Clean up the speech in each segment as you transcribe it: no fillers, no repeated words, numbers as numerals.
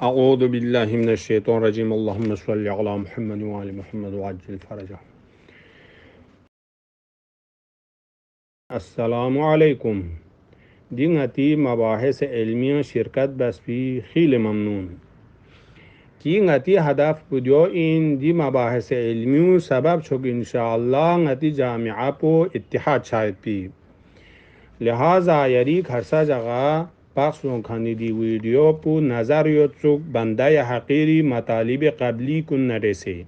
أعوذ بالله من الشيطان الرجيم اللهم صل على محمد وآل محمد وعجل فرجه. السلام عليكم. دي غتي مباحث علمية شركت بس في خيل ممنون. كي غتي هدف بديو إن دي مباحث علمية سبب شوك إن شاء الله غتي جامعة بو اتحاد شاید بي. لہذا یریک ہر سا جگہ پخشوں کھانی دی ویڈیو پو نظر یوتسوک بندہ حقیری مطالب قبلی کن نرسے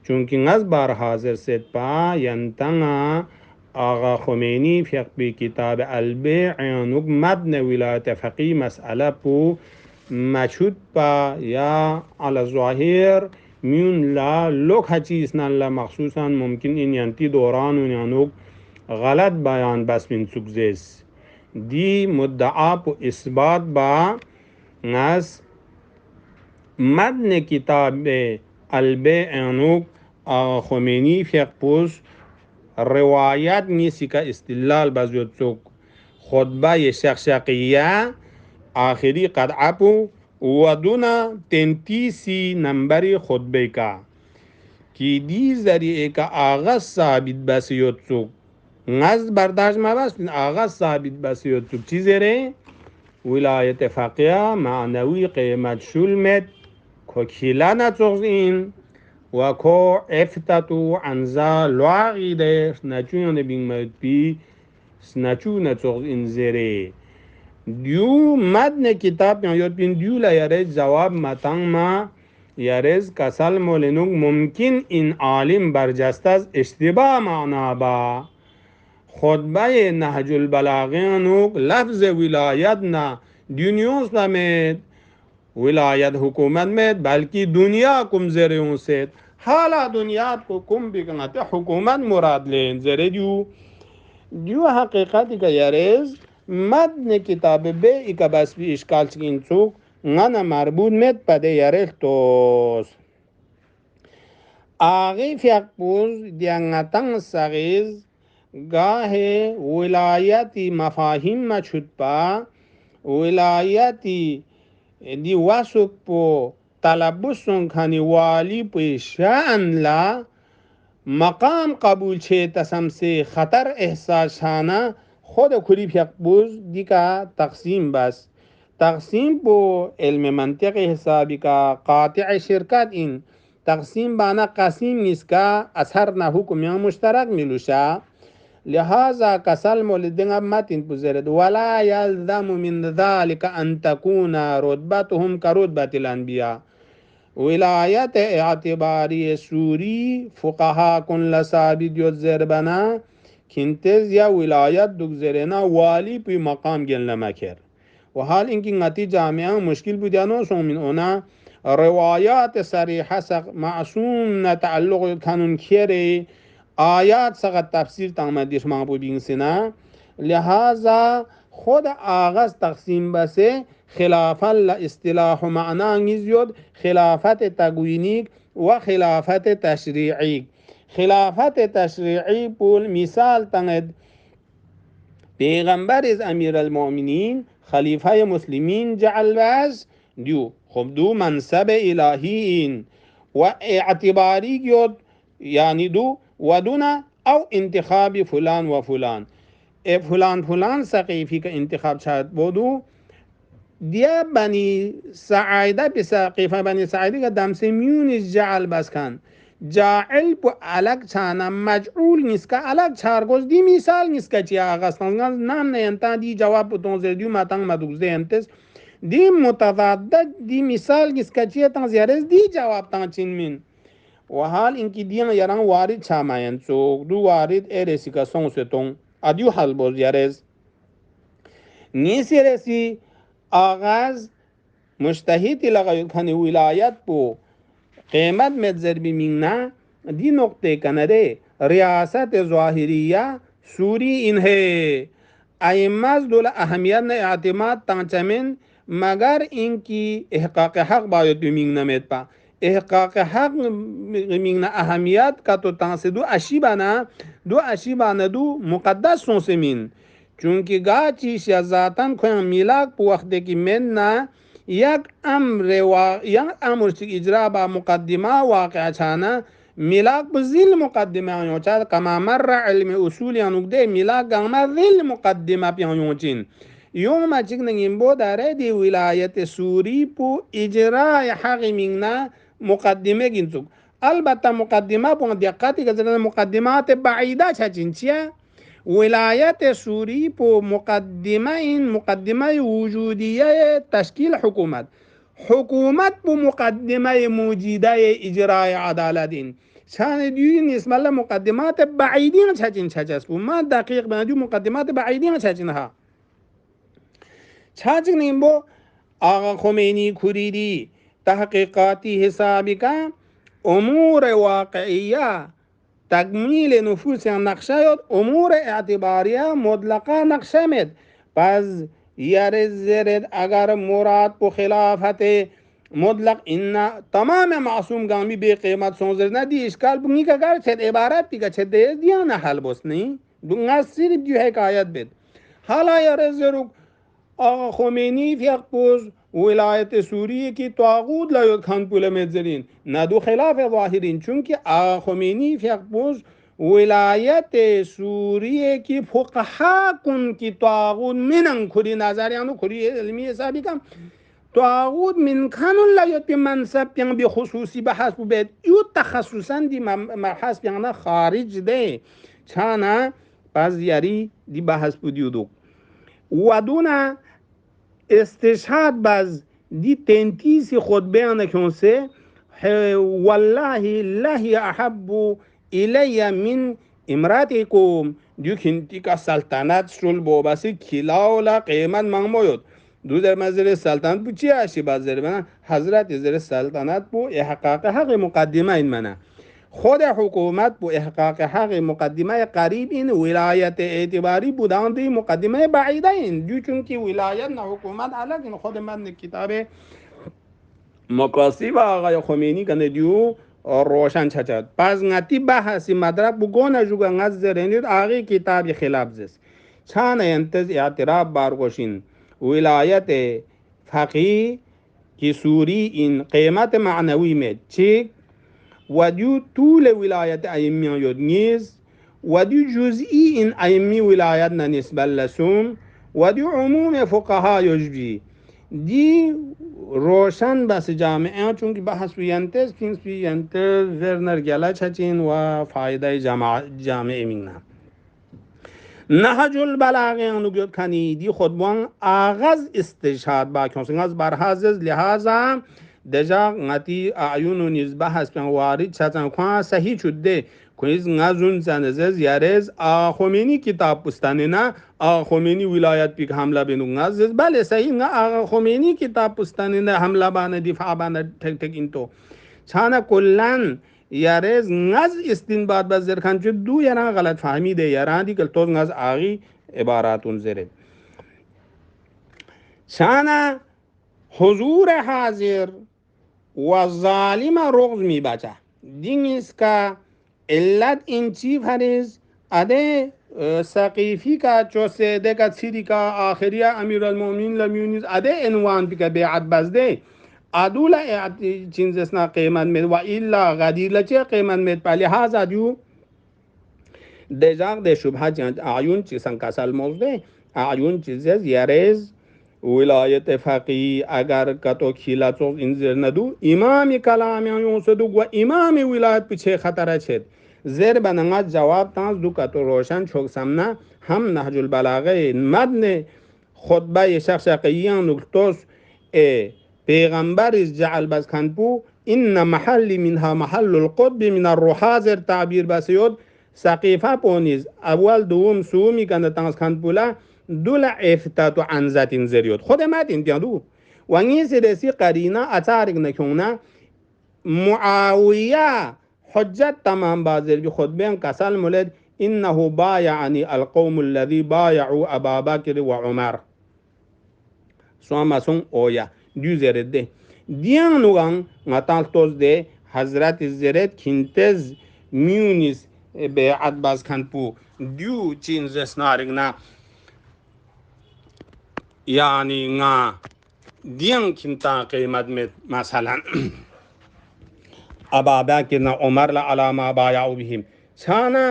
چونکہ نز بار حاضر سید پا ینتنگا آغا خمینی فقبی کتاب البیع عنوک مدن ولایت فقی مسئلہ پو مچود پا یا علی ظاہر میون لا لوک حچیس نان لا مخصوصا ممکن ان ینتی دوران عنوک غلط بیان بس من سکزیس دی مدعا پو اثبات با ناس مدن کتاب البیع عنوک آغا خمینی فقه پوز روایت نیسی کا استدلال بزیود سوک خطبه شقشقیه آخری قدعه پو ودونا 33 نمبر خطبه کا کی دی ذریعے کا آغاز ثابت بسیود سوک نزد برداشت مبست آغاز ثابت بسیود سوک چیزی رے ولایت فقیه معنوی قیمت شلمت کوکیلا نتوغز این و کو افتتو عنزا لواغی ده سنچون بین مدبی سنچون نتوغز این زیره دیو مدن کتاب یاد بین دیو لیرز جواب متنگ ما یرز کسل مولنوک ممکن این عالم برجست از اشتباه معنا با خطبه نهج البلاغه لفظ ولایت نه دنیاست نمید ولایت حکومت مید بلکه دنیا کم زره اون سید حالا دنیا کو کم بکنات حکومت مراد لین زره دیو حقیقتی که یارز متن کتاب به که بس بی اشکال چکین چوک غنا مربوط مید پده یارز توس آغی فیق پوز دیانگتنگ سغیز گاه ولایتی مفاهیم مچود پا ولایتی دی واسوک پو تلبسون کنی والی پو شان لا مقام قبول چه تسم سے خطر احساس شانا خود کلی فیق بوز دی کا تقسیم بس تقسیم پو علم منطق حسابی کا قاطع شرکت این تقسیم بانا قسیم نیست کا اثر نہ حکم یا مشترک ملوشا لہذا کسل مولدنگ متن پزرد ولا یلزم من ذلك ان تكون رتبتهم كرتبة الانبیاء ولایت اعتباری سوری فقها کن لثابت یود زربنا کنتز یا ولایت دک زرنا والی پی مقام گل نمکر و حال اینکه نتی جامعه مشکل بودیانو سو من اونا روایات صریحه معصوم نتعلق کنون کره آیات سقط تفسیر تامدیش مقبول بین سنا لہذا خود آغاز تقسیم بسه خلافا لاصطلاح معنا انگیزیود خلافت تقوینیک و خلافت تشریعی خلافت تشریعی پول مثال تنید پیغمبر از امیر المؤمنین خلیفه مسلمین جعل باز دیو خب دو منصب الهی این و اعتباری گیود یعنی دو ودونا او انتخاب فلان و فلان فلان سقیفی کا انتخاب شاید بودو دیا بنی سعیده به سقیفه بنی سعیده کا دم سے میونش جعل بس کن جاعل پو الگ چانا مجعول نیست که الگ چارگوز دی مثال نیست که چی آغاستان نام نینتا دی جواب پو تونزر دیو ماتنگ مدوگزه انتس دی متضادد دی مثال نیست که چی تنگ زیارز دی جواب تنگ چین من و حال اینکی دیان یاران وارد چاماین چوک دو وارد ایرسی کا سون ستون ادیو حال بوز یارز نیسی رسی آغاز مجتهدی لغا کنی ولایت پو قیمت متضربی مینگنا دی نقطه کنده ریاست ظاهریه سوری این ہے ایماز دول اهمیت نه اعتماد تانچمین مگر اینکی احقاق حق باید مینگنا مید پا احقاق حق مینگنا اهمیت کا تو تانس دو اشی بانا دو مقدس سونسمین چونکه گا چیش یا ذاتن کوئی میلاک پو وقت کی من نا یک امر چی اجرا با مقدمه واقع چانه ملاک بزیل مقدمه آیوچاد کما مر علم اصول یانوگده ملاک گامه ذیل مقدمه پیانوچین یوم چیک نگیم بو داره دی ولایت سوری پو اجرای حق میننا مقدمه گینسوک البته مقدمه پو دقتی که زدن مقدمات بعیده چچین چیه ولایت سوری پو مقدمه این مقدمه وجودیه تشکیل حکومت پو مقدمه موجوده اجرای عدالت این شان دیو اسم الله مقدمات بعیدین چچین چچس پو ما دقیق بنا مقدمات بعیدین چچین ها چچین این بو آقا خمینی کوریدی تحقیقاتی حسابی که امور واقعیه تکمیل نفوس نقشه یاد امور اعتباریه مطلقه نقشه مید پس یار زرد اگر مراد په خلافت مطلق این تمام معصوم گامی به قیمت سونزر ندی اشکال بنی که گر چد عبارت دیگه چد دیان حل بس نہیں دنگا صرف جو حکایت بید حالا یار زرد آقا خمینی فیقپوز ولایت سوریه کی طاغوت لایوت خان پول مزرین ندو خلاف ظاهرین چونکه آقا خمینی فیقپوز ولایت سوریه کی فقها کن کی طاغوت منن کری نظریانو کری علمی حسابی کم طاغوت من کانون لایوت بی منصب بیان بی خصوصی بحث بید یو تخصصا دی محص بیان خارج ده چانا پس یاری دی بحث بودیو دو ودونه استشهاد باز دی تنتیسی خود بیان کنسه والله لهی احب الی من امراتکم دیو کنتی که سلطنت شل باباسی کلاولا قیمت منموید دو در مزر سلطنت بو چی هشی بازر بنا حضرت زر سلطنت بو احقاق حق مقدمه این منه خود حکومت بو احقاق حق مقدمه قریب این ولایت اعتباری بودن دی مقدمه بعیده این جو چونکی ولایت نه حکومت الگ این خود من کتاب مقاصد آقای خمینی کنه دیو روشن چچد پس نتی بحثی مدرک بگونه جوگا نز زرینید آقای کتاب خلاف زست چان انتز اعتراف بارگوشین ولایت فقیه کی سوری این قیمت معنوی مید چی ودیو طول ولایت ایمیان یود نیز ودیو جزئی این ایمی ولایت نسبت لسوم ودیو عموم فقها یجبی دی روشن بس جامعه چون که بحث وینتز کینس وینتز ورنر گلا چچین و فایده جامعه مینم نهج البلاغه انوگیت کنی دی خودبان آغاز استشهاد با کنسنگ از برحاضر لحاظا دجا نتی اعیون و نزبه هست پیان وارد چطن خواه صحیح شده کنیز نزون زنزز یارز خمینی کتاب پستانه نه خمینی ولایت پیک حمله بینو نزز بله صحیح نه خمینی کتاب پستانه نه حمله بانه دفاع بانه تک تک اینتو چانه کلن یارز نز استنباط بزر خان چه دو یاران غلط فهمی ده یاران دی کل توز نز آغی عباراتون زره چانه حضور حاضر و ظالم رغز می بچه دینیست که علت این چی فریز اده سقیفی که چو سیده که سیری که آخری امیر المومنین لمیونیز اده انوان بی که بیعت بزده ادول چینزسنا قیمت مید و ایلا غدیر لچه قیمت مید پلی هازا دیو دجاق ده شبه جانت اعیون چی سنکسل موزده اعیون چیزیز یریز ولایت فقیه اگر کتو کیلا چوز انزر ندو امام کلامی آیون سدو و امام ولایت پیچه خطره چید زیر بننگا جواب تانز دو کتو روشن چوک سمنا هم نهج البلاغه مدن خطبه شخص قیان نکتوس پیغمبر جعل بس کنپو این محل منها محل القطب من الروحازر تعبیر بسیود سقیفه پونیز اول دوم سومی کنده تانز کنپولا دول افتاتو عن ذات زریود خود متین دیادو و این سرسی قرینه اتارک نکنه معاویه حجت تمام بازر بی خود بین کسل مولد انه بايعني القوم الذي بايعوا ابا بكر وعمر سوامسون اویا دو زرده دیان نوغان نتال توز ده حضرت زرد کینتز میونیز بیعت باز کنپو دیو چین زسنارگ نا یعنی نا دیان کنتا قیمت میں مثلا ابا کنا عمر لا علامه بایعو بهم چانا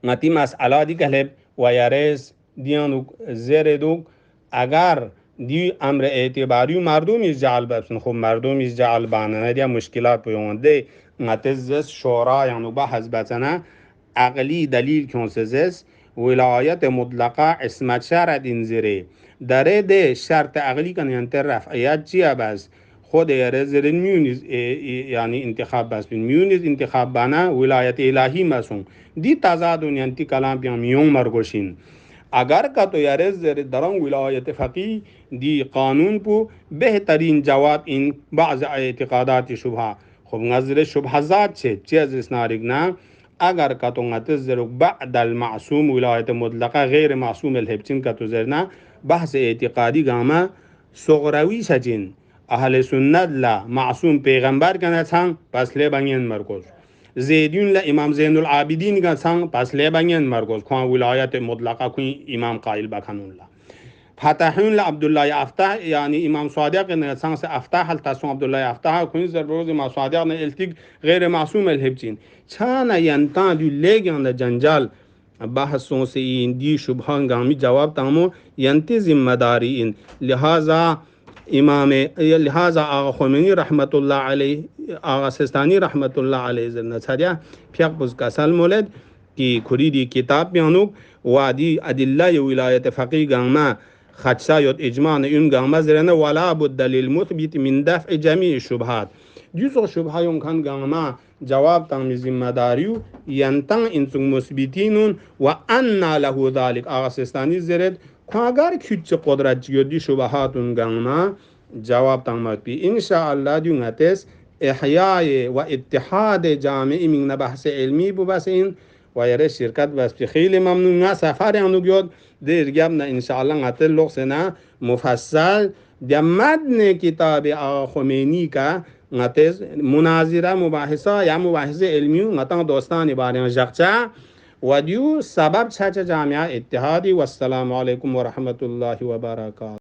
ngati mas'ala di kaleb wayares dianuk zereduk agar دی امر اعتباری مردم از جعل بسن خب مردم از جعل بانه دیا مشکلات پیونده نتزس شورا یعنی با حزبتنا عقلی دلیل کنسزس ولایت مطلقه اسمت شرط انزره داره ده شرط عقلی کن ینتر رفعیت چیه بس خود یرزرین میونیز یعنی انتخاب بس میونیز انتخاب بنا ولایت الهی مسون دی تضادون ینتی کلام پیام میون مرگوشین اگر کا تو یارز درون ولایت فقی دی قانون پو بهترین جواب این بعض اعتقادات شبهه خب نظر شبهه ذات چه از اسنارگنا اگر کا تو نتظر بعد المعصوم ولایت مطلقه غیر معصوم الهبچین کا تو زرنا بحث اعتقادی گاما صغروی سجین اهل سنت لا معصوم پیغمبر کنه چان پس له بنین مرکز زیدون لا امام زین العابدین کا چان پس له بنین مرکز کوان ولایت مطلقه کوین امام قائل بکنون لا فتحون لا عبدالله افتح یعنی امام صادق نه چان سے افتح هل تاسو عبدالله افتح کوین ضرورت ما صادق نه التیک غیر معصوم الهبچین چان ینتان دی لگن جنجال بحثوں سے این دی شبہان گامی جواب تامو ینتی ذمہ داری ان لہذا امام لہذا آغا خمینی رحمت اللہ علیہ آغا سستانی رحمت اللہ علیہ زرنا چھاڑیا پھیق بز کسل مولد کی کھری دی کتاب بیانوک وادی ادلہ ولایت فقی گاما خدشہ یوت اجماع ان گاما زرنا ولا بد للمثبت من دفع جمیع الشبہات جزء شبهه يمكن جمع جواب تام ذمہ داریو ینتن انسون مثبتینون و ان له ذلك آسستانی زرد اگر küçük قدرت جیودی شبهاتون جمع جواب تام بی ان شاء الله دیون هتس احیای و اتحاد جامعی من بحث علمی بس این و یه شرکت بس خیلی ممنون سفر انو گیاد در گم ان شاء الله هتل لغسنا مفصل در متن کتاب آقا خمینی کا نتیز مناظره مباحثه یا مباحثه علمی نتان دوستان بارے جغچا ودیو سبب چاچا جامعہ اتحادی والسلام علیکم ورحمۃ اللہ وبرکاتہ.